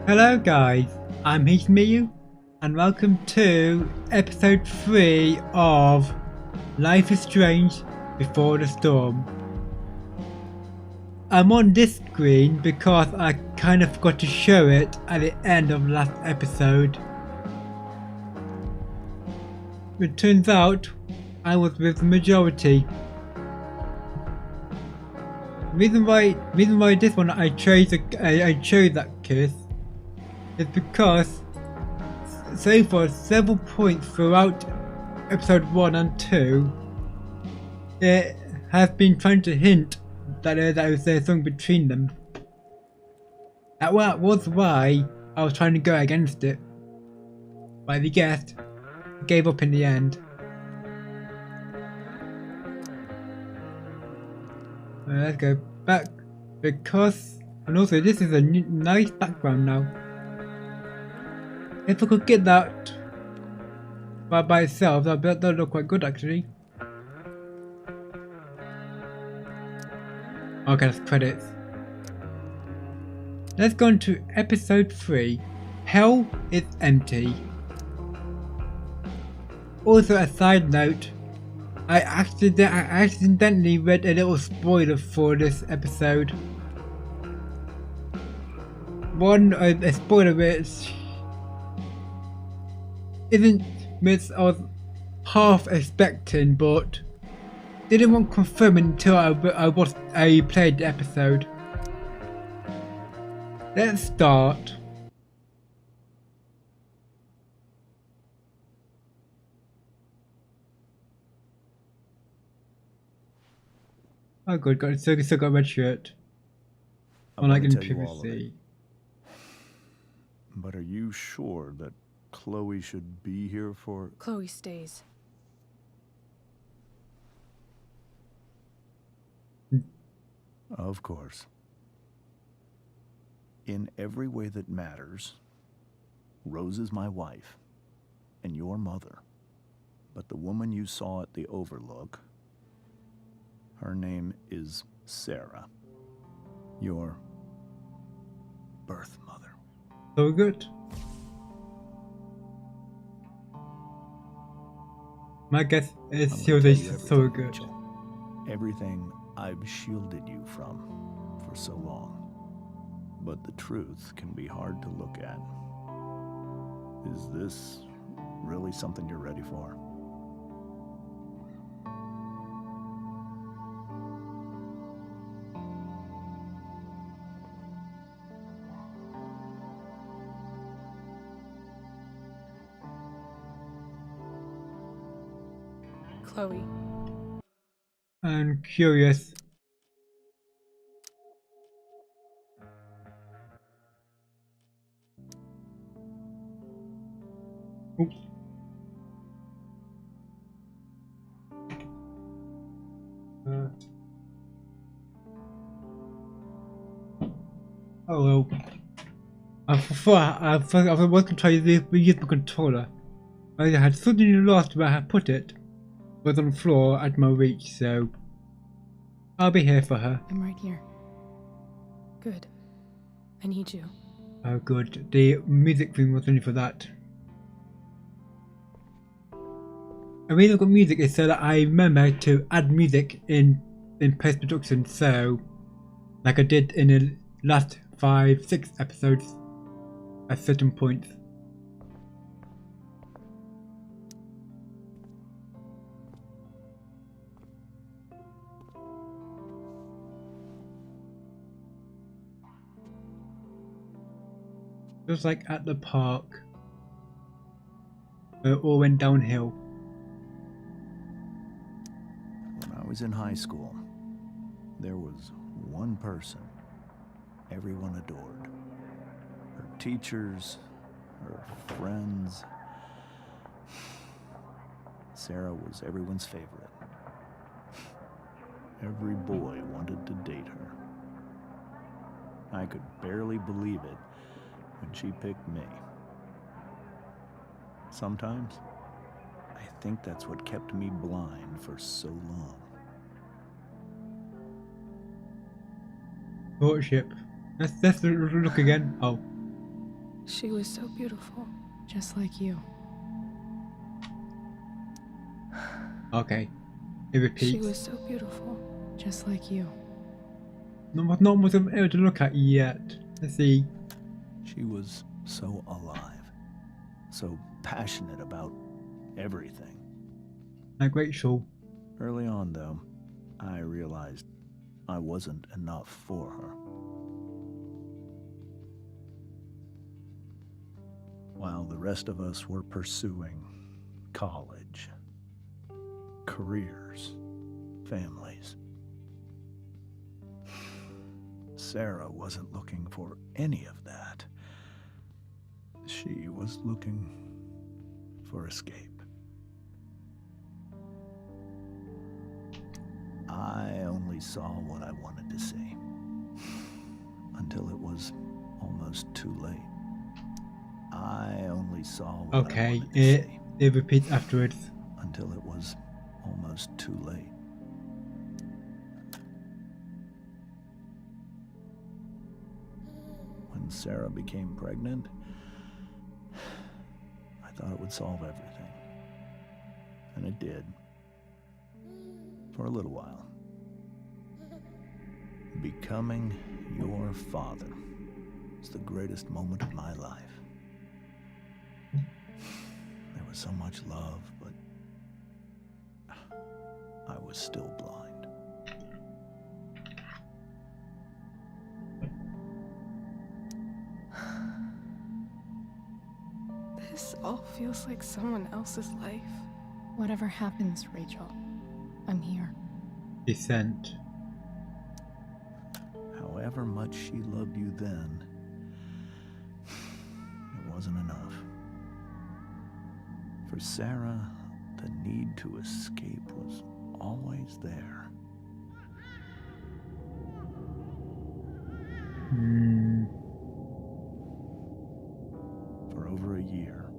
Hello guys, I'm Hesmiyu and welcome to episode 3 of Life is Strange Before the Storm. I'm on this screen because I kind of forgot to show it at the end of last episode. It turns out I was with the majority. Reason why this one I chose that kiss is because so far several points throughout episode 1 and 2 it has been trying to hint that there's something between them. That was why I was trying to go against it. But as you guessed, I gave up in the end. Let's go back because, and also this is a nice background now. If I could get that by itself, that would look quite good actually. Okay, that's credits. Let's go on to episode 3. Hell is empty. Also, a side note, I accidentally read a little spoiler for this episode. A spoiler which isn't which I was half expecting, but didn't want confirming until I played the episode. Let's start. Oh good, still got a red shirt. Unlike in PVC. But are you sure that Chloe should be here for... Chloe stays. Of course. In every way that matters, Rose is my wife and your mother. But the woman you saw at the Overlook, her name is Sarah, your birth mother. So good. My guess is she was so good. Rachel. Everything I've shielded you from for so long. But the truth can be hard to look at. Is this really something you're ready for? Chloe. I'm curious. Oops. Oh well. I was going to try to use the controller. I had suddenly lost where I had put it. It was on the floor at my reach, so I'll be here for her. I'm right here. Good. I need you. Oh good, the music thing was only for that. The reason I've got music is so that I remember to add music in post-production, so like I did in the last 5-6 episodes at certain points. Just like at the park, where it all went downhill. When I was in high school, there was one person everyone adored. Her teachers, her friends. Sarah was everyone's favorite. Every boy wanted to date her. I could barely believe it when she picked me. Sometimes, I think that's what kept me blind for so long. Courtship. Let's look again. Oh. She was so beautiful, just like you. Okay. It repeats. She was so beautiful, just like you. Not much I'm able to look at yet. Let's see. She was so alive, so passionate about everything. Like Rachel. Early on, though, I realized I wasn't enough for her. While the rest of us were pursuing college, careers, families, Sarah wasn't looking for any of that. She was looking for escape. I only saw what I wanted to see until it was almost too late. I only saw what I wanted to see it repeats afterwards. until it was almost too late. When Sarah became pregnant, I thought it would solve everything. And it did. For a little while. Becoming your father is the greatest moment of my life. There was so much love, but I was still blind. This all feels like someone else's life. Whatever happens, Rachel, I'm here. Descent. However much she loved you then, it wasn't enough. For Sarah, the need to escape was always there. For over a year,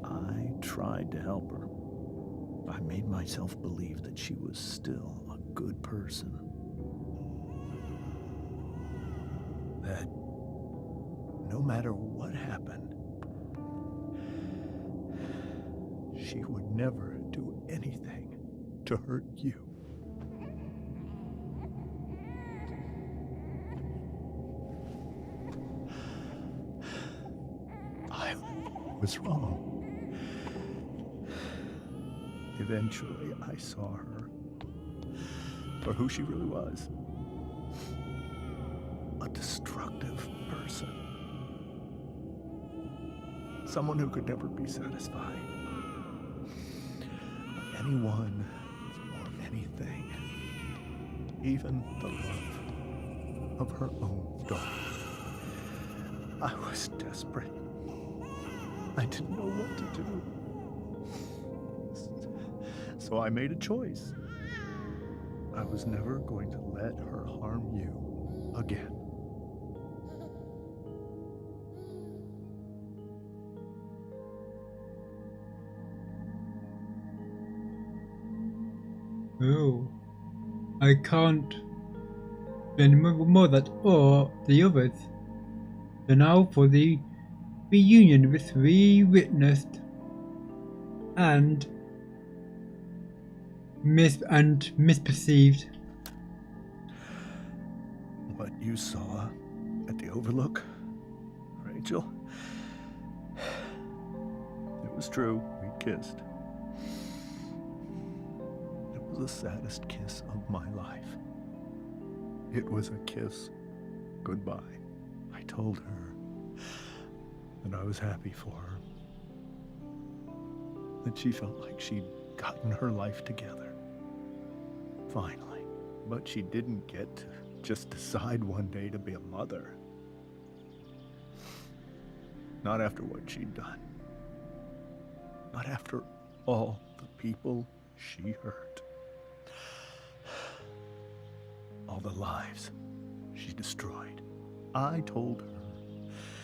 I tried to help her. I made myself believe that she was still a good person. That no matter what happened, she would never do anything to hurt you. I was wrong. Eventually, I saw her for who she really was. A destructive person. Someone who could never be satisfied. Anyone or anything. Even the love of her own daughter. I was desperate. I didn't know what to do. So I made a choice. I was never going to let her harm you again. Oh. I can't remember more that or the others. So now for the reunion which we witnessed and misperceived. What you saw at the Overlook, Rachel, it was true. We kissed. It was the saddest kiss of my life. It was a kiss goodbye. I told her that I was happy for her. That she felt like she'd gotten her life together. Finally. But she didn't get to just decide one day to be a mother. Not after what she'd done. Not after all the people she hurt. All the lives she destroyed. I told her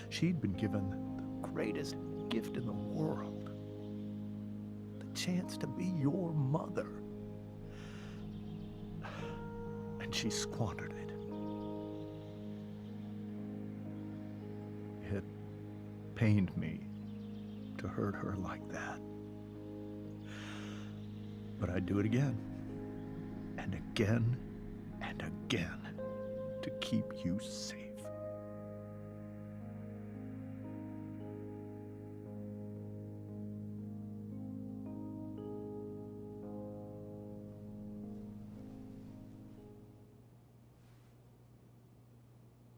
she'd been given the greatest gift in the world. The chance to be your mother. And she squandered it. It pained me to hurt her like that. But I'd do it again, and again, and again, to keep you safe.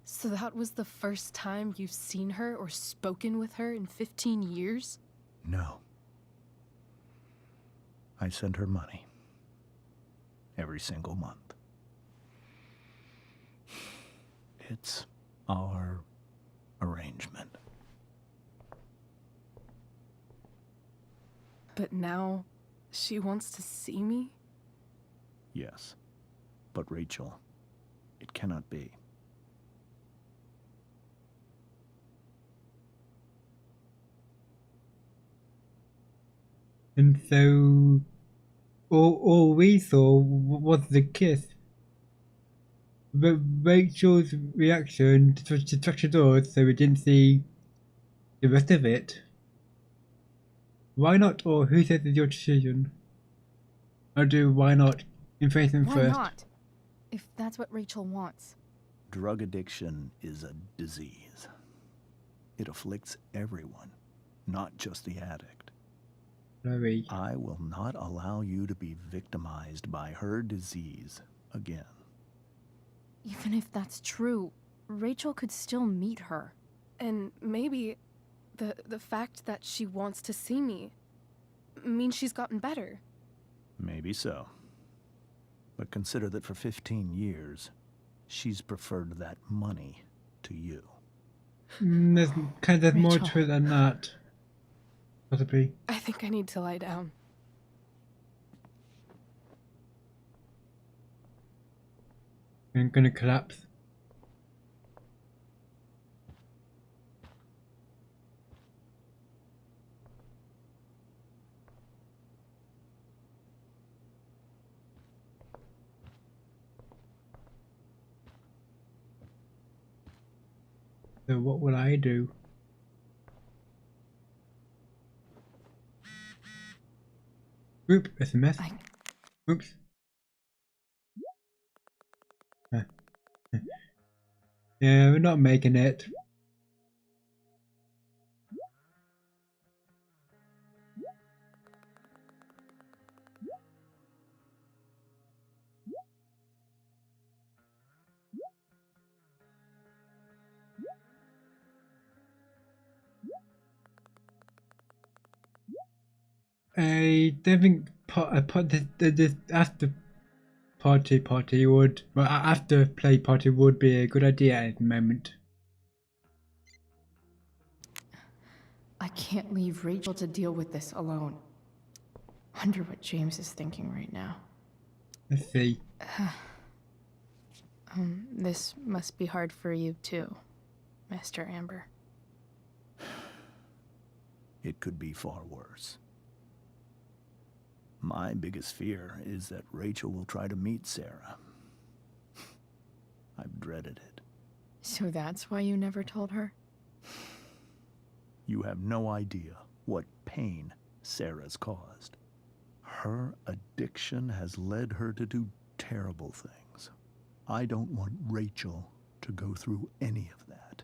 So that was the first time you've seen her or spoken with her in 15 years? No. I send her money every single month. It's our arrangement. But now she wants to see me? Yes. But Rachel, it cannot be. And so, all we saw was the kiss. But Rachel's reaction to touch the doors, so we didn't see the rest of it. Why not, or who says it's your decision? Why not? Embrace them Why first. not? If that's what Rachel wants. Drug addiction is a disease. It afflicts everyone, not just the addict. Chloe. I will not allow you to be victimized by her disease again. Even if that's true, Rachel could still meet her. And maybe the fact that she wants to see me means she's gotten better. Maybe so. But consider that for 15 years, she's preferred that money to you. There's more Rachel. to it than that. Possibly. I think I need to lie down. I'm gonna collapse. So what will I do? Oop, SMS. Oops. Yeah, we're not making it. I don't think this after party would, well, after play party would be a good idea at the moment. I can't leave Rachel to deal with this alone. Wonder what James is thinking right now. Let's see. This must be hard for you too, Mr. Amber. It could be far worse. My biggest fear is that Rachel will try to meet Sarah. I've dreaded it. So that's why you never told her? You have no idea what pain Sarah's caused. Her addiction has led her to do terrible things. I don't want Rachel to go through any of that.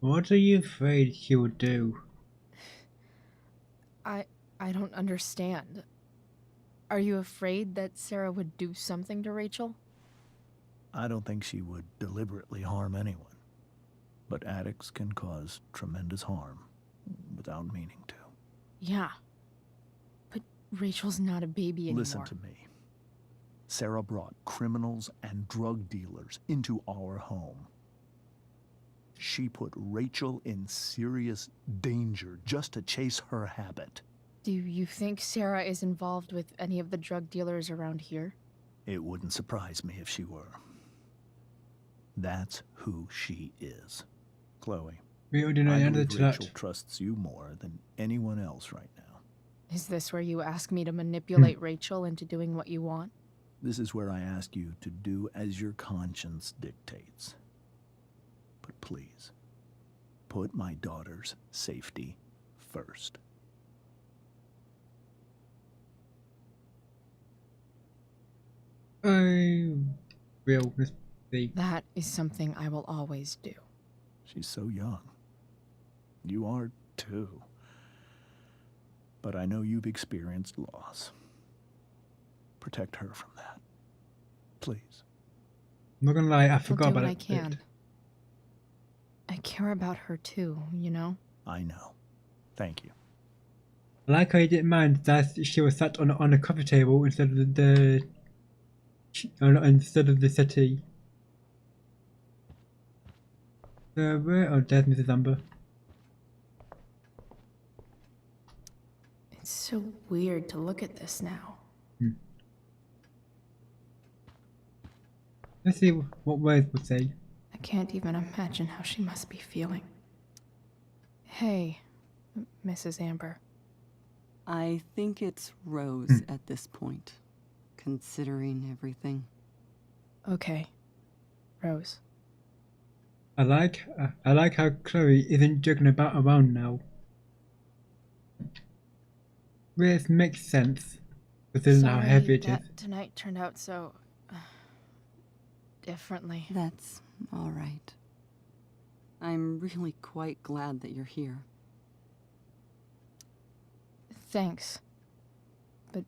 What are you afraid she will do? I don't understand. Are you afraid that Sarah would do something to Rachel? I don't think she would deliberately harm anyone. But addicts can cause tremendous harm without meaning to. Yeah. But Rachel's not a baby anymore. Listen to me. Sarah brought criminals and drug dealers into our home. She put Rachel in serious danger just to chase her habit. Do you think Sarah is involved with any of the drug dealers around here? It wouldn't surprise me if she were. That's who she is. Chloe, We already know I the answer believe to Rachel that. trusts you more than anyone else right now. Is this where you ask me to manipulate Rachel into doing what you want? This is where I ask you to do as your conscience dictates. But please, put my daughter's safety first. I will mistake. That is something I will always do. She's so young. You are too. But I know you've experienced loss. Protect her from that. Please. I'm not gonna lie, I I'll forgot do about what it. I can. I care about her too, you know? I know. Thank you. I like how you didn't mind that she was sat on a coffee table instead of the settee. Oh, there's Mrs. Amber. It's so weird to look at this now. Let's see what words would say. I can't even imagine how she must be feeling. Hey, Mrs. Amber. I think it's Rose at this point, considering everything. Okay, Rose. I like how Chloe isn't joking around now. Which makes sense, considering how Sorry heavy it is. that tonight turned out so differently. That's all right. I'm really quite glad that you're here. Thanks. But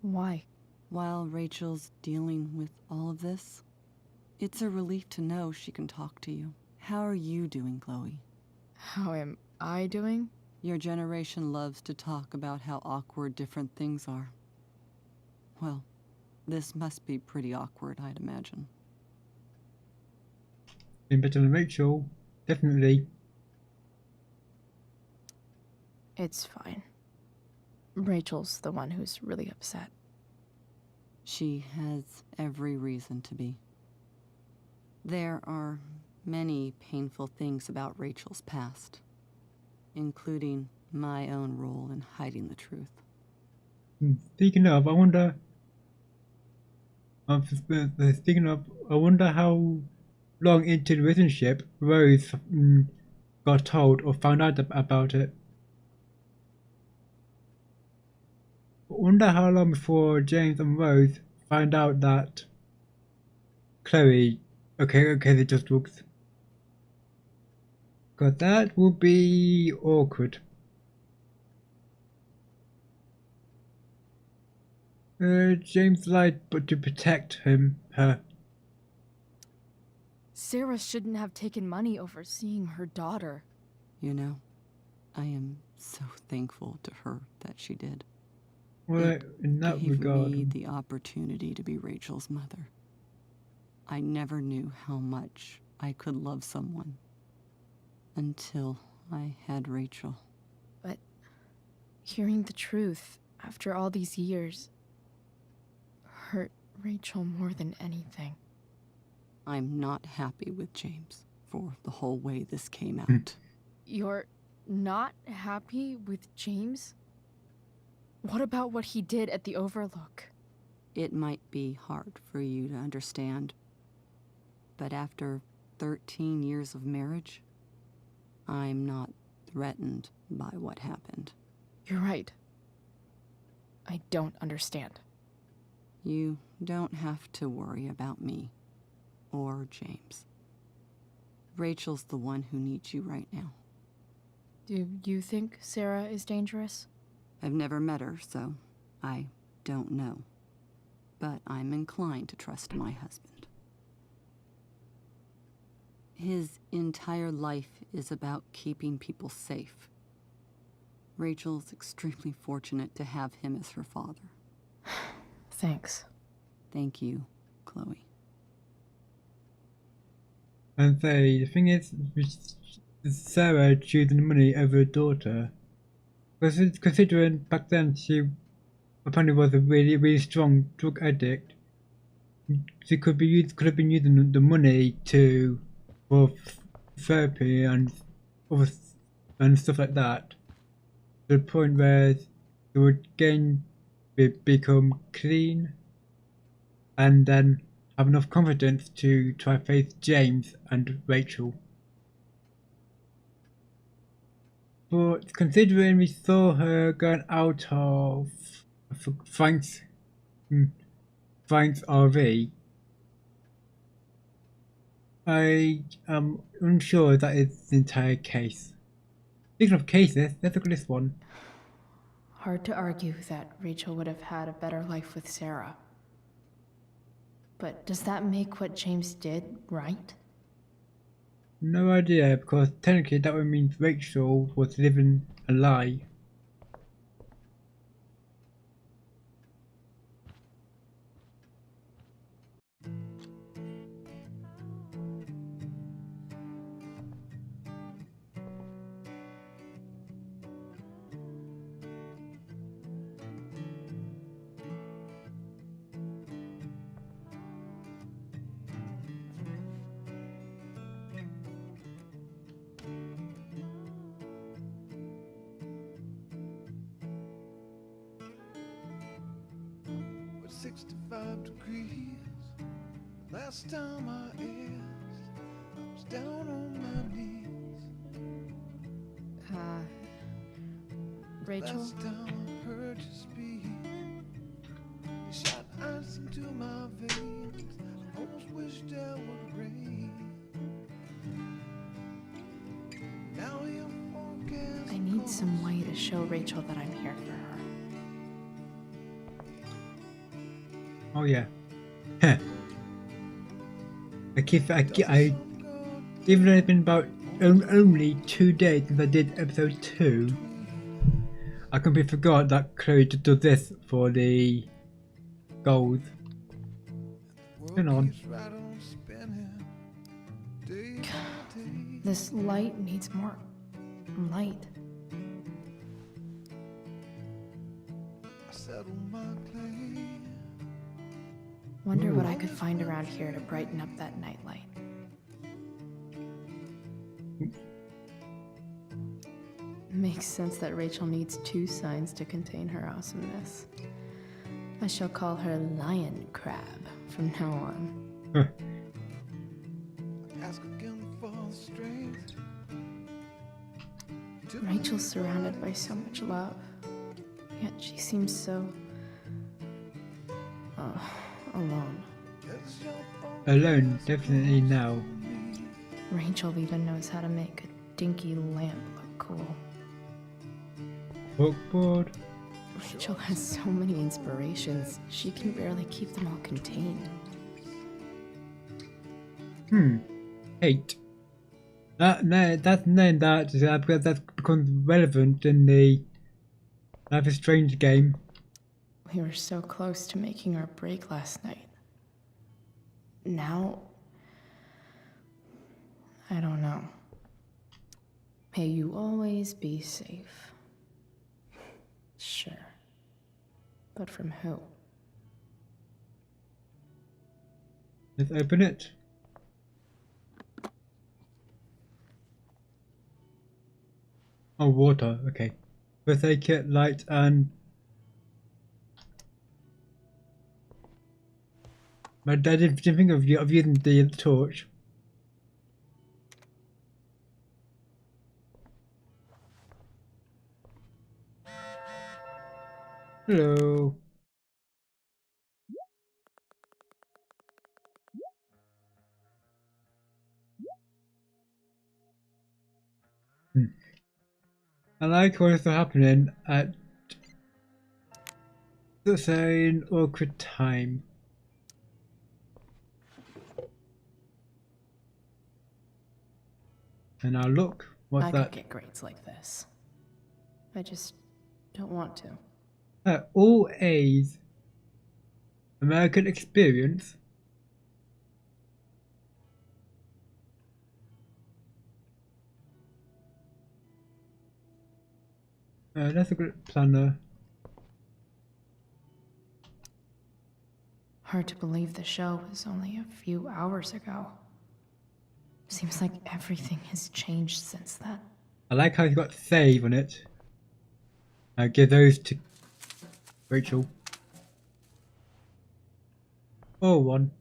why? While Rachel's dealing with all of this, it's a relief to know she can talk to you. How are you doing, Chloe? How am I doing? Your generation loves to talk about how awkward different things are. Well, this must be pretty awkward, I'd imagine. Been better than Rachel, definitely. It's fine. Rachel's the one who's really upset. She has every reason to be. There are many painful things about Rachel's past, including my own role in hiding the truth. Speaking of, I wonder how long into the relationship Rose got told or found out about it. I wonder how long before James and Rose find out that Chloe, okay, they just looks. Cause that would be awkward. James lied, but to protect her. Sarah shouldn't have taken money over seeing her daughter. You know, I am so thankful to her that she did. Well, in that Gave regard, me the opportunity to be Rachel's mother. I never knew how much I could love someone until I had Rachel. But hearing the truth after all these years hurt Rachel more than anything. I'm not happy with James for the whole way this came out. You're not happy with James? What about what he did at the Overlook? It might be hard for you to understand, but after 13 years of marriage, I'm not threatened by what happened. You're right. I don't understand. You don't have to worry about me or James. Rachel's the one who needs you right now. Do you think Sarah is dangerous? I've never met her, so I don't know. But I'm inclined to trust my husband. His entire life is about keeping people safe. Rachel's extremely fortunate to have him as her father. Thanks. Thank you, Chloe. and say the thing is, Sarah choosing money over her daughter. Considering back then she apparently was a really strong drug addict, she could have been using the money for therapy and stuff like that, to the point where they would again become clean and then have enough confidence to try face James and Rachel. But considering we saw her going out of Frank's RV, I am unsure that is the entire case. Speaking of cases, let's look at this one. Hard to argue that Rachel would have had a better life with Sarah. But does that make what James did right? No idea, because technically that would mean Rachel was living a lie. But 65 degrees. Last time I asked, I was down on my knees. Rachel? Last time I heard you speak, you shot ice into my veins. I almost wished there would rain. Now you're forecast. I need some way to show Rachel that I'm here for her. Oh yeah. Even though it's been about only 2 days since I did episode 2, I completely forgot that Chloe does this for the gold. Hang on. This light needs more light. Wonder what I could find around here to brighten up that nightlight. Makes sense that Rachel needs 2 signs to contain her awesomeness. I shall call her Lion Crab from now on. Rachel's surrounded by so much love, yet she seems so alone. Alone, definitely now. Rachel even knows how to make a dinky lamp look cool. Bookboard. Rachel has so many inspirations, she can barely keep them all contained. Hate. Because that becomes relevant in the Life is Strange game. We were so close to making our break last night. Now, I don't know. May you always be safe. Sure. But from who? Let's open it. Oh, water. Okay. Let's take it, light, and... My dad didn't think of using the torch. Hello. I like what is happening at such an awkward time. And now look, what's I that? could get grades like this. I just don't want to. All A's. American experience. That's a good planner. Hard to believe the show was only a few hours ago. Seems like everything has changed since then. I like how he's got save on it. Give those to Rachel. Or one.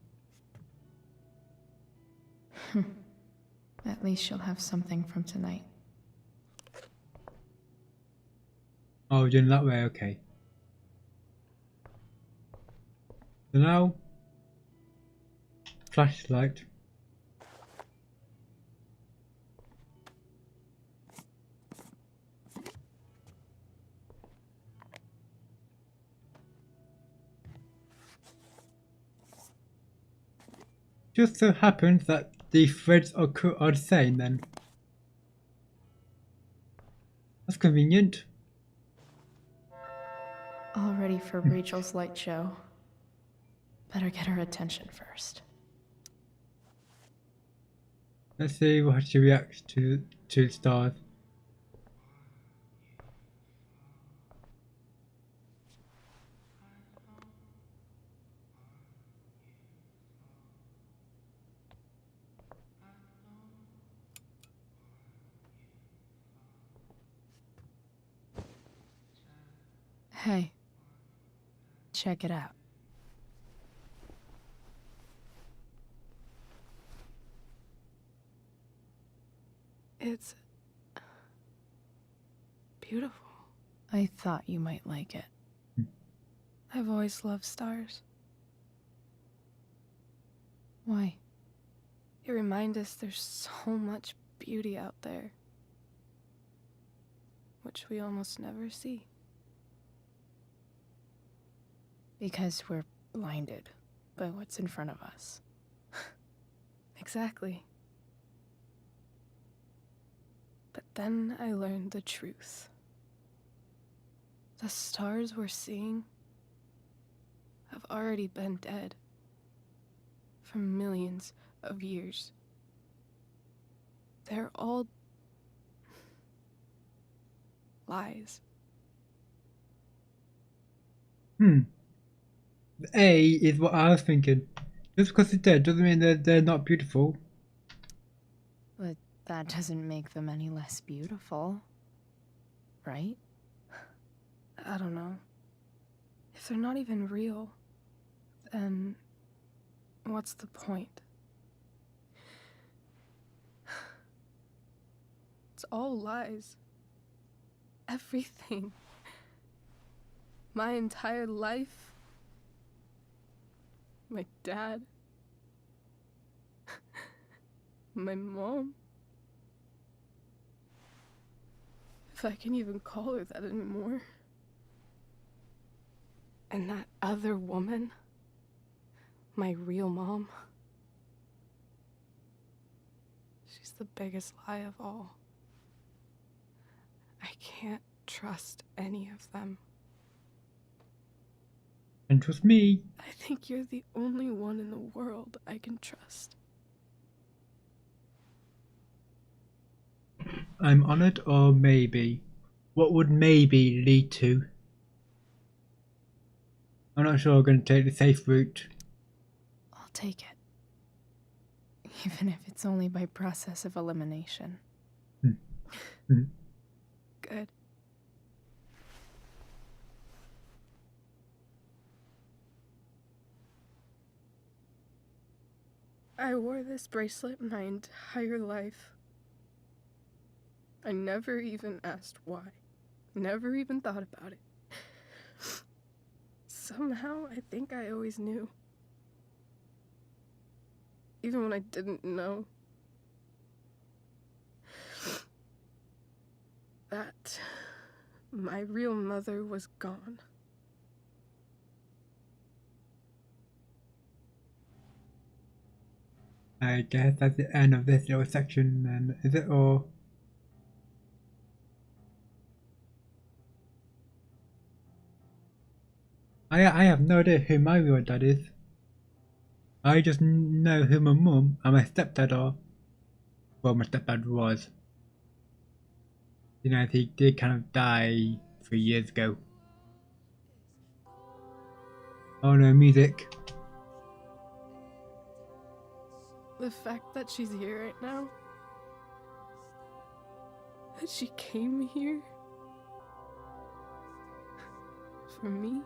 At least she'll have something from tonight. Oh, we're doing that way, okay. So now, flashlight. Just so happens that the threads are the same then. That's convenient. All ready for Rachel's light show. Better get her attention first. Let's see how she reacts to the stars. Hey, check it out. It's beautiful. I thought you might like it. I've always loved stars. Why? They remind us there's so much beauty out there, which we almost never see. Because we're blinded by what's in front of us. Exactly. But then I learned the truth. The stars we're seeing have already been dead for millions of years. They're all lies. A is what I was thinking. Just because it's dead doesn't mean they're not beautiful. But that doesn't make them any less beautiful, right? I don't know. If they're not even real, then what's the point? It's all lies. Everything. My entire life. My dad. My mom. If I can even call her that anymore. And that other woman. My real mom. She's the biggest lie of all. I can't trust any of them. And trust me. I think you're the only one in the world I can trust. I'm honoured or maybe? What would maybe lead to? I'm not sure I'm going to take the safe route. I'll take it. Even if it's only by process of elimination. Good. I wore this bracelet my entire life. I never even asked why. Never even thought about it. Somehow, I think I always knew. Even when I didn't know. That my real mother was gone. I guess that's the end of this little section then, is it? Or I have no idea who my real dad is. I just know who my mum and my stepdad are. Well, my stepdad was. You know, he did kind of die 3 years ago. Oh no, music. The fact that she's here right now, that she came here for me,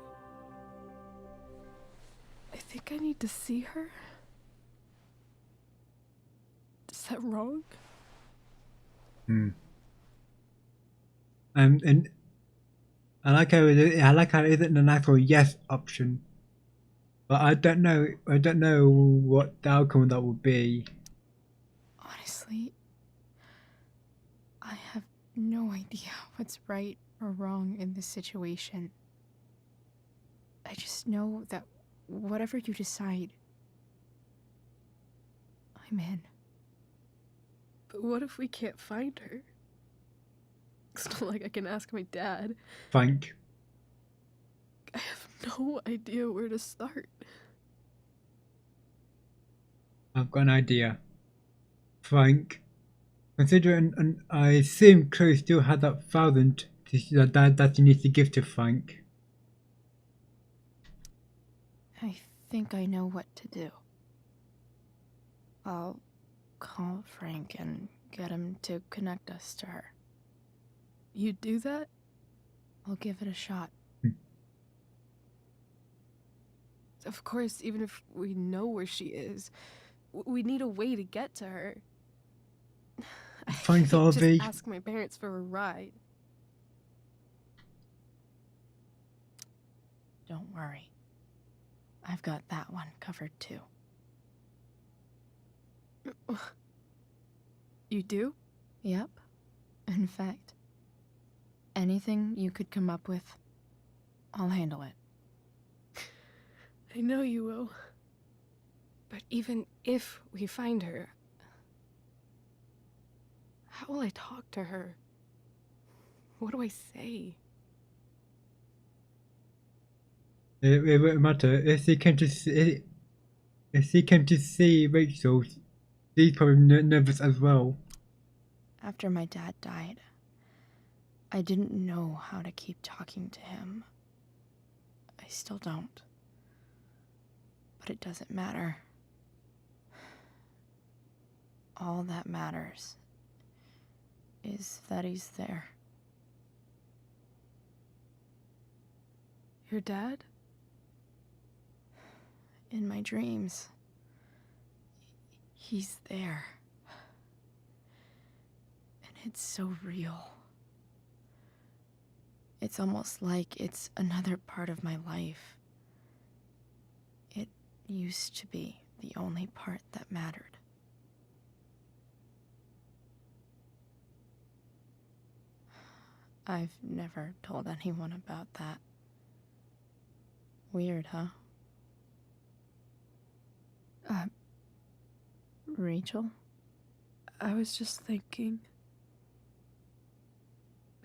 I think I need to see her. Is that wrong? And I like how it isn't an actual yes option, but I don't know what the outcome of that will be. Honestly, I have no idea what's right or wrong in this situation. I just know that whatever you decide, I'm in. But what if we can't find her? It's not like I can ask my dad. Frank, I have no idea where to start. I've got an idea. Frank, considering, and I assume Chloe still has that 1,000 that she needs to give to Frank. I think I know what to do. I'll call Frank and get him to connect us to her. You do that? I'll give it a shot. Of course, even if we know where she is, we need a way to get to her. I Frank's can't RV. just ask my parents for a ride. Don't worry. I've got that one covered too. You do? Yep. In fact, anything you could come up with, I'll handle it. I know you will. But even if we find her, how will I talk to her? What do I say? It won't matter if she came to see Rachel. She's probably nervous as well. After my dad died, I didn't know how to keep talking to him. I still don't. But it doesn't matter. All that matters is that he's there. Your dad? In my dreams. He's there. And it's so real. It's almost like it's another part of my life. It used to be the only part that mattered. I've never told anyone about that. Weird, huh? Rachel? I was just thinking.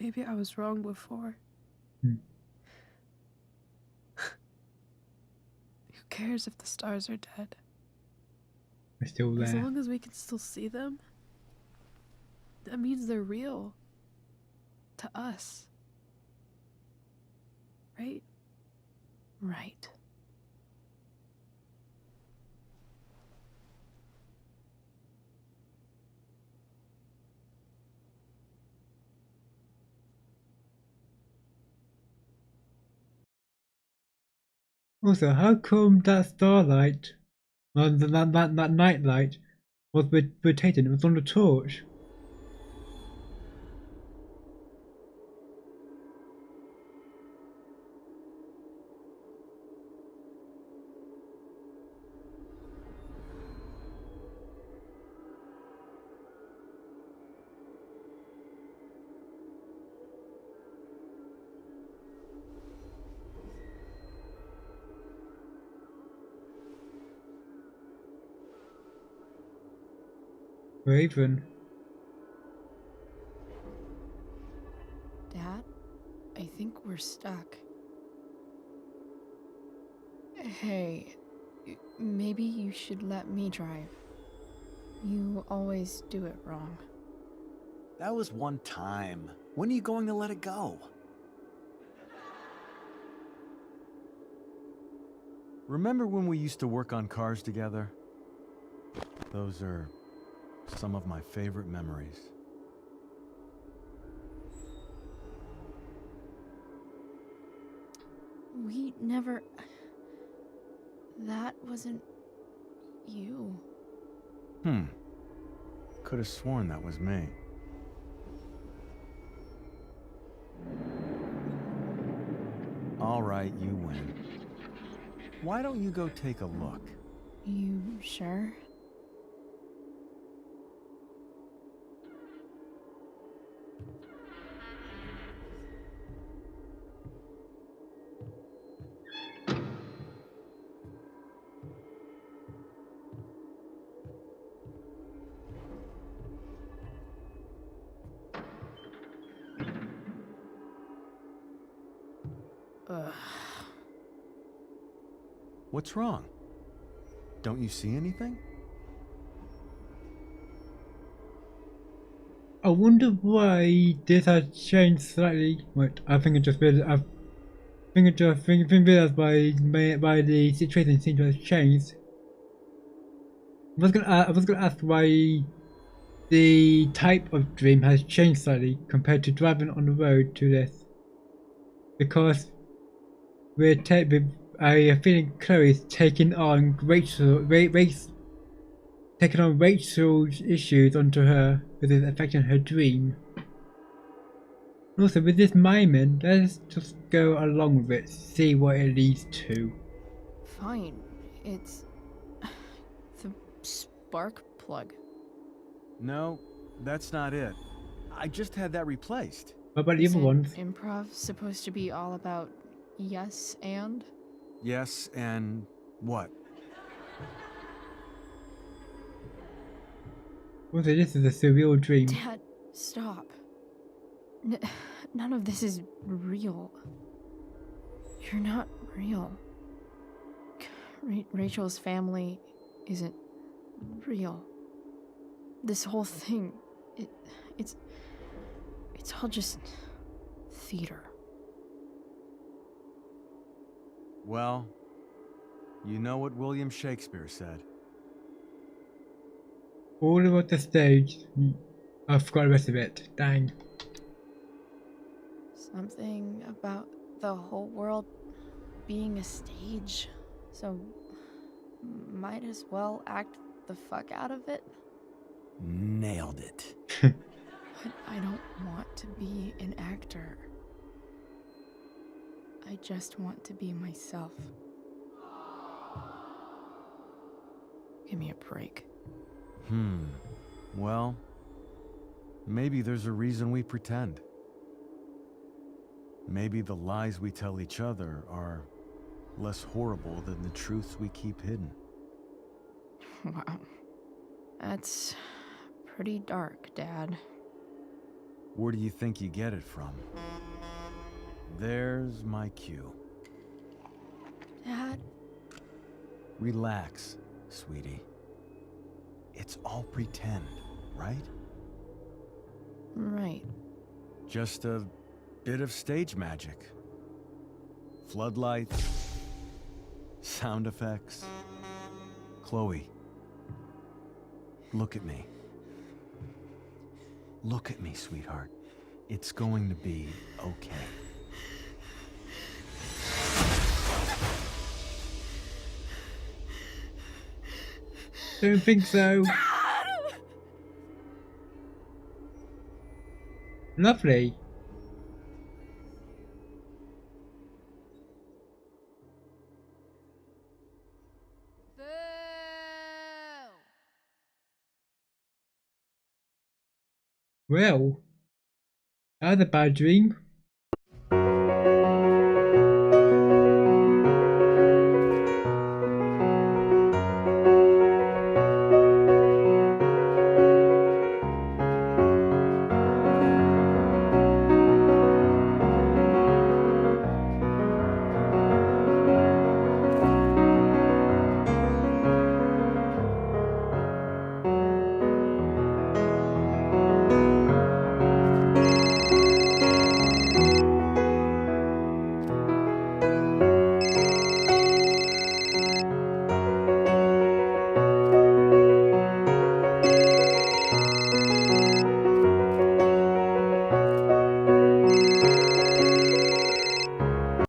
Maybe I was wrong before. Who cares if the stars are dead? They're still As there. long as we can still see them, that means they're real. To us. Right? Right. Also, how come that starlight, that nightlight, was rotating? It was on the torch. Raven. Dad, I think we're stuck. Hey, maybe you should let me drive. You always do it wrong. That was one time. When are you going to let it go? Remember when we used to work on cars together? Those are some of my favorite memories. We never... That wasn't you. Could have sworn that was me. All right, you win. Why don't you go take a look? You sure? Ugh. What's wrong? Don't you see anything? I wonder why this has changed slightly. Wait, I think I just realized. I think realized by the situation seems to have changed. I was gonna ask why the type of dream has changed slightly compared to driving on the road to this, because I feeling Chloe's taking on Rachel's issues onto her, which is affecting her dream. Also, with this miming, let's just go along with it, see what it leads to. Fine. It's the spark plug. No, that's not it. I just had that replaced. What about the other Isn't ones? improv supposed to be all about yes and? Yes, and what? Also, this is a surreal dream. Dad, stop. None of this is real. You're not real. Rachel's family isn't real. This whole thing, it's all just theater. Well, you know what William Shakespeare said. All about the stage. I forgot the rest of it. Dang. Something about the whole world being a stage. So, might as well act the fuck out of it. Nailed it. But I don't want to be an actor. I just want to be myself. Give me a break. Well, maybe there's a reason we pretend. Maybe the lies we tell each other are less horrible than the truths we keep hidden. Wow. That's pretty dark, Dad. Where do you think you get it from? There's my cue. Dad? Relax, sweetie. It's all pretend, right? Right. Just a bit of stage magic. Floodlights, sound effects. Chloe, look at me. Look at me, sweetheart. It's going to be okay. Don't think so. Lovely. Well, that was a bad dream.